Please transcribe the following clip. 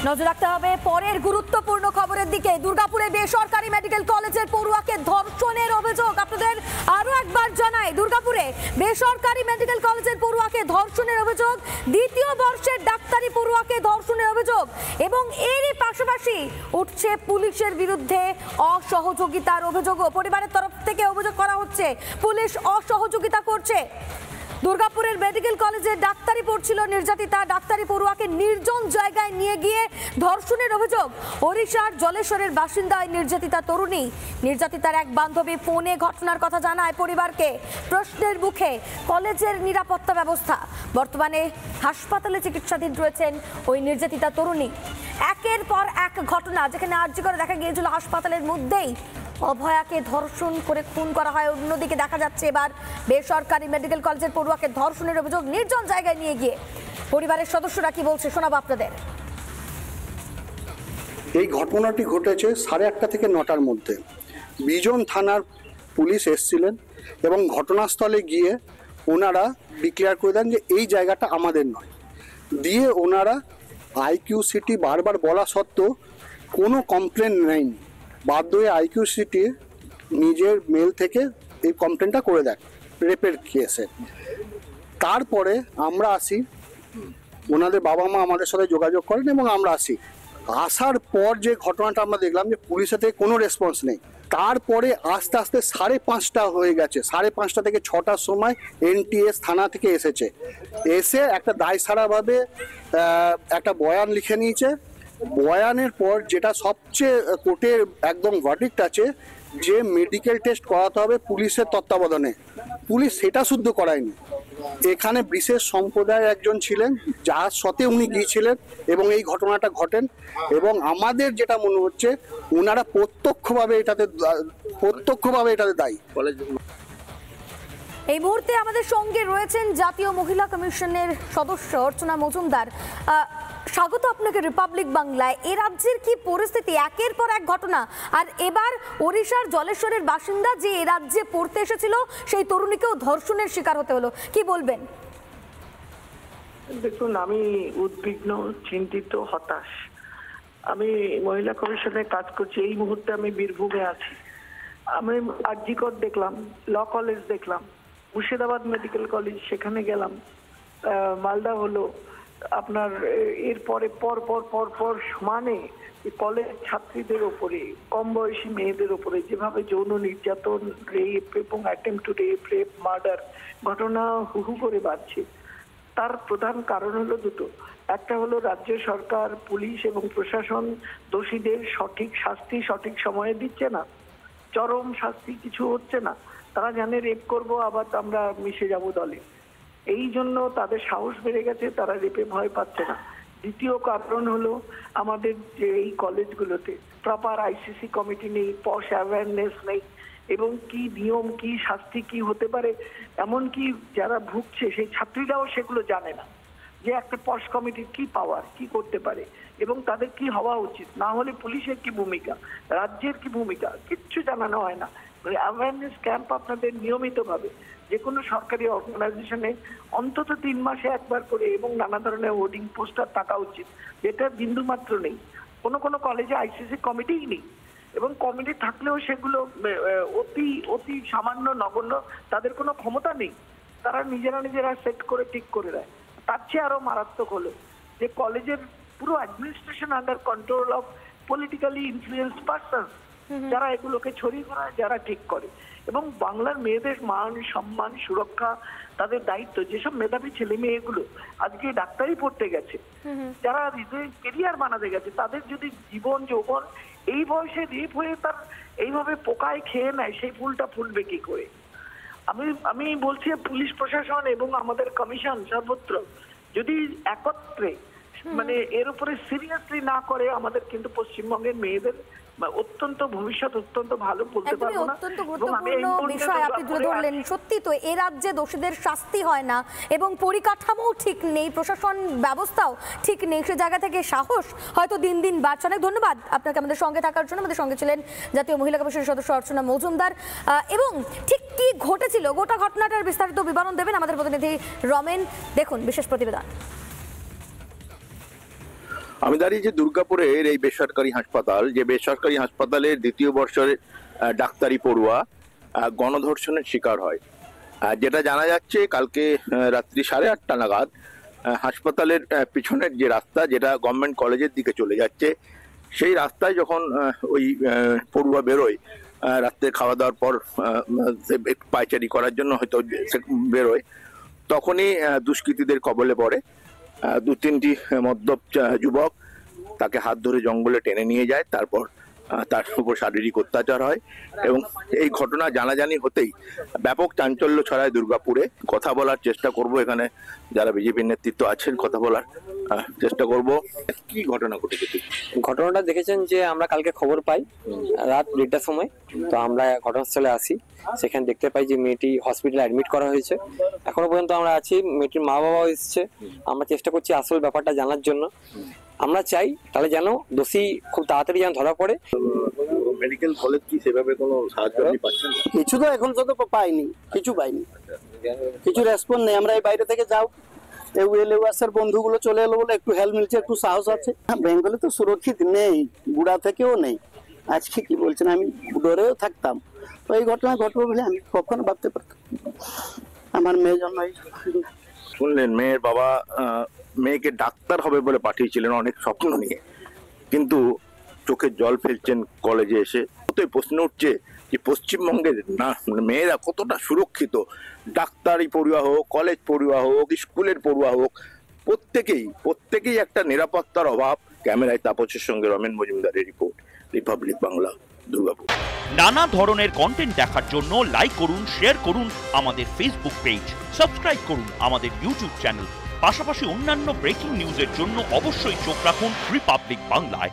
নজর রাখতে হবে পরের গুরুত্বপূর্ণ খবরের দিকে। দুর্গাপুরে বেসরকারি মেডিকেল কলেজের পড়ুয়াকে ধর্ষণের অভিযোগ। আপনাদের আরো একবার জানাই, দুর্গাপুরে বেসরকারি মেডিকেল কলেজের পড়ুয়াকে ধর্ষণের অভিযোগ, দ্বিতীয় বর্ষের ডাক্তারি পড়ুয়াকে ধর্ষণের অভিযোগ এবং এরই পাশাপাশি উঠছে পুলিশের বিরুদ্ধে অসহযোগিতার অভিযোগও। পরিবারের তরফ থেকে অভিযোগ করা হচ্ছে পুলিশ অসহযোগিতা করছে। দুর্গাপুরের মেডিকেল কলেজে ডাক্তারি পড়ছিল নির্যাতিতা ডাক্তারি পড়ুয়াকে নির্জন জায়গায় নিয়ে গিয়ে ধর্ষণের অভিযোগ। ওড়িশার জলেশ্বরের বাসিন্দা নির্যাতিতা তরুণী, নির্যাতিতার এক বান্ধবী ফোনে ঘটনার কথা জানায় পরিবারকে। প্রশ্নের মুখে কলেজের নিরাপত্তা ব্যবস্থা। বর্তমানে হাসপাতালে চিকিৎসাধীন রয়েছেন ওই নির্যাতিতা তরুণী। একের পর এক ঘটনা, যেখানে আর্জি করে দেখা গিয়েছিল হাসপাতালের মধ্যেই অভয়াকে ধর্ষণ করে খুন করা হয়। অন্যদিকে দেখা যাচ্ছে এবার বেসরকারি মেডিকেল কলেজের পড়ুয়াকে ধর্ষণের অভিযোগ নির্জন জায়গায় নিয়ে গিয়ে। পরিবারের সদস্যরা কি বলছে শোনাবো আপনাদের। এই ঘটনাটি ঘটেছে 8:30 থেকে 9টার মধ্যে। বিজন থানার পুলিশ এসেছিলেন এবং ঘটনাস্থলে গিয়ে ওনারা ডিক্লেয়ার করে দেন যে এই জায়গাটা আমাদের নয়। দিয়ে ওনারা আইকিউ সিটি বারবার বলা সত্ত্বেও কোনো কমপ্লেন নেয়নি। বাধ্য হয়ে আইকিউ সিটি নিজের মেল থেকে এই কমপ্লেনটা করে দেয় রেপের কেসে। তারপরে আমরা আসি, ওনাদের বাবা মা আমাদের সাথে যোগাযোগ করেন এবং আমরা আসি। আসার পর যে ঘটনাটা আমরা দেখলাম যে পুলিশের থেকে কোনো রেসপন্স নেই। তারপরে আস্তে আস্তে 5:30 হয়ে গেছে। 5:30 থেকে 6টার সময় NTS থানা থেকে এসেছে। এসে একটা দায়সারাভাবে একটা বয়ান লিখে নিয়েছে। বয়ানের পর যেটা সবচেয়ে কোর্টের একদম ভার্ডিক্ট আছে যে মেডিকেল টেস্ট করাতে হবে পুলিশের তত্ত্বাবধানে। পুলিশ সেটা শুদ্ধ করায়নি। এখানে বিশেষ সম্প্রদায়ের একজন ছিলেন যার সাথে উনি গিয়েছিলেন এবং এই ঘটনাটা ঘটেন। এবং আমাদের যেটা মনে হচ্ছে ওনারা প্রত্যক্ষভাবে এটাতে দায়ী। এই মুহূর্তে আমাদের সঙ্গে রয়েছেন জাতীয় মহিলা কমিশনের সদস্য অর্চনা মজুমদার। স্বাগত আপনাকে রিপাবলিক বাংলায়। এ রাজ্যের কি পরিস্থিতি? একের পর এক ঘটনা, আর এবার ওড়িশার জলেশ্বরের বাসিন্দা যে এ রাজ্যে পড়তে এসেছিল সেই তরুণীকেও ধর্ষণের শিকার হতে হলো, কি বলবেন? দেখুন, আমি উদ্বিগ্ন, চিন্তিত, হতাশ। আমি মহিলা কমিশনে কাজ করছি। এই মুহূর্তে আমি বীরভূমে আছি। আমি আরজিকর দেখলাম, ল কলেজ দেখলাম, মুর্শিদাবাদ মেডিকেল কলেজ সেখানে গেলাম, মালদা হলো। আপনার এরপরে পর পর পর পর সমানে কলেজ ছাত্রীদের ওপরে, কম বয়সী মেয়েদের ওপরে যেভাবে যৌন নির্যাতন, রেপ এবং অ্যাটেম্পট টু রেপ, মার্ডার ঘটনা হু করে বাড়ছে। তার প্রধান কারণ হলো দুটো। একটা হলো রাজ্য সরকার, পুলিশ এবং প্রশাসন দোষীদের সঠিক শাস্তি সঠিক সময়ে দিচ্ছে না। চরম শাস্তি কিছু হচ্ছে না। তারা জানে রেপ করব, আবার আমরা মিশে যাব দলে। এই জন্য তাদের সাহস বেড়ে গেছে, তারা রেপে ভয় পাচ্ছে না। দ্বিতীয় কারণ হলো আমাদের যে এই কলেজগুলোতে প্রপার ICC কমিটি নেই, পশ অ্যাওয়ারনেস নেই এবং কি নিয়ম, কি শাস্তি কি হতে পারে, এমনকি যারা ভুগছে সেই ছাত্রীরাও সেগুলো জানে না যে একটা পশ কমিটির কি পাওয়ার, কি করতে পারে এবং তাদের কি হওয়া উচিত। না হলে পুলিশের কি ভূমিকা, রাজ্যের কি ভূমিকা, কিচ্ছু জানানো হয় না। অ্যাওয়ারনেস ক্যাম্প আপনাদের নিয়মিতভাবে যে কোনো সরকারি অর্গানাইজেশনে অন্তত 3 মাসে একবার করে এবং নানা ধরনের হোর্ডিং পোস্টার থাকা উচিত, যেটা বিন্দুমাত্র নেই। কোনো কলেজে ICC কমিটিই নেই এবং কমিটি থাকলেও সেগুলো অতি সামান্য, নগণ্য, তাদের কোনো ক্ষমতা নেই। তারা নিজেরা সেট করে ঠিক করে দেয়। তার চেয়ে আরো মারাত্মক হলো যে কলেজের পুরো administration under control of politically influenced person, যারা এগুলোকে ছড়িয়ে ঘোরায়, যারা ঠিক করে। এবং বাংলার মেয়েদের মান, সম্মান, সুরক্ষা তাদের দায়িত্ব। যেসব মেধাবী ছেলে মেয়েগুলো আজকে ডাক্তারি পড়তে গেছে, যারা কেরিয়ার বানাতে গেছে, তাদের যদি জীবন যৌবন এই বয়সে রেপ হয়ে তার এইভাবে পোকায় খেয়ে নেয়, সেই ফুলটা ফুলবে কি করে? আমি বলছি পুলিশ প্রশাসন এবং আমাদের কমিশন সর্বত্র যদি একত্রে মানে এর উপরে সিরিয়াসলি না করে, আমাদের কিন্তু পশ্চিমবঙ্গের মেয়েদের অত্যন্ত ভবিষ্যৎ অত্যন্ত ভালো বলতে পারবো না। অত্যন্ত গুরুত্বপূর্ণ বিষয় আপনি তুলে ধরলেন। সত্যি তো এ রাজ্যে দোষীদের শাস্তি হয় না এবং পরিকাঠামো ঠিক নেই, প্রশাসন ব্যবস্থাও ঠিক নেই। সে জায়গা থেকে সাহস হয়তো দিন দিন বাড়ছে। অনেক ধন্যবাদ আপনাকে আমাদের সঙ্গে থাকার জন্য। আমাদের সঙ্গে ছিলেন জাতীয় মহিলা কমিশনের সদস্য অর্চনা মজুমদার। এবং ঠিক কি ঘটেছিল গোটা ঘটনাটার বিস্তারিত বিবরণ দেবেন আমাদের প্রতিনিধি রমেন। দেখুন বিশেষ প্রতিবেদন। আমি দাঁড়িয়ে যে দুর্গাপুরের এই বেসরকারি হাসপাতাল, যে বেসরকারি হাসপাতালের দ্বিতীয় বর্ষের ডাক্তারি পড়ুয়া গণধর্ষণের শিকার হয়। যেটা জানা যাচ্ছে কালকে রাত্রি 8:30 নাগাদ হাসপাতালের পিছনের যে রাস্তা, যেটা গভর্নমেন্ট কলেজের দিকে চলে যাচ্ছে, সেই রাস্তায় যখন ওই পড়ুয়া বেরোয় রাত্রে খাওয়া দাওয়ার পর একটু পায়চারি করার জন্য হয়তো বেরোয়, তখনই দুষ্কৃতীদের কবলে পড়ে। 2-3টি মদ্যপ যুবক তাকে হাত ধরে জঙ্গলে টেনে নিয়ে যায়, তারপর তার উপর শারীরিক অত্যাচার হয় এবং এই ঘটনা জানাজানি হতেই ব্যাপক চাঞ্চল্য ছড়ায় দুর্গাপুরে। কথা বলার চেষ্টা করব, এখানে যারা বিজেপির নেতৃত্ব আছেন কথা বলার চেষ্টা করব। কি ঘটনা ঘটেছে? ঘটনাটা দেখেছেন যে আমরা কালকে খবর পাই রাত 1:30টার সময়, তো আমরা ঘটনাস্থলে আসি। সেখানে দেখতে পাই যে মেয়েটি হসপিটালে অ্যাডমিট করা হয়েছে। এখনো পর্যন্ত আমরা আছি, মেয়েটির মা বাবাও এসেছে। আমরা চেষ্টা করছি আসল ব্যাপারটা জানার জন্য। আমরা চাই তাহলে যেন দোষী খুব তাড়াতাড়ি যেন ধরা পড়ে। মেডিকেল কলেজ কি সেভাবে কোনো সাহায্য আপনি পাচ্ছেন? কিছু তো এখন তো পাইনি, কিছু কিছু রেসপন্স নেই। আমরা এই বাইরে থেকে যাও এলএওয়াসের বন্ধুগুলো চলে এলো বলে একটু হেল্প মিলছে, একটু সাহস আছে। বেঙ্গলে তো সুরক্ষিত নেই, গুড়া থেকেও নেই। আজকে কি বলছেন, আমি ডরেও থাকতাম। তো এই ঘটনা ঘটবে বলে আমি কখনো ভাবতে পারতাম। আমার মেয়ের জন্য শুনলেন, মেয়ের বাবা মেয়েকে ডাক্তার হবে বলে পাঠিয়েছিলেন অনেক স্বপ্ন নিয়ে, কিন্তু চোখে জল ফেলছেন কলেজে এসে। কতই প্রশ্ন উঠছে যে পশ্চিমবঙ্গের না মেয়েরা কতটা সুরক্ষিত। ডাক্তারি পড়ুয়া হোক, কলেজ পড়ুয়া হোক, স্কুলের পড়ুয়া হোক, প্রত্যেকেই একটা নিরাপত্তার অভাব। ক্যামেরায় তাপসের সঙ্গে রমেন মজুমদারের রিপোর্ট, রিপাবলিক বাংলা, দুর্গাপুর। নানা ধরনের কন্টেন্ট দেখার জন্য লাইক করুন, শেয়ার করুন আমাদের ফেসবুক পেজ, সাবস্ক্রাইব করুন আমাদের ইউটিউব চ্যানেল। পাশাপাশি অন্যান্য ব্রেকিং নিউজের জন্য অবশ্যই চোখ রাখুন রিপাবলিক বাংলায়।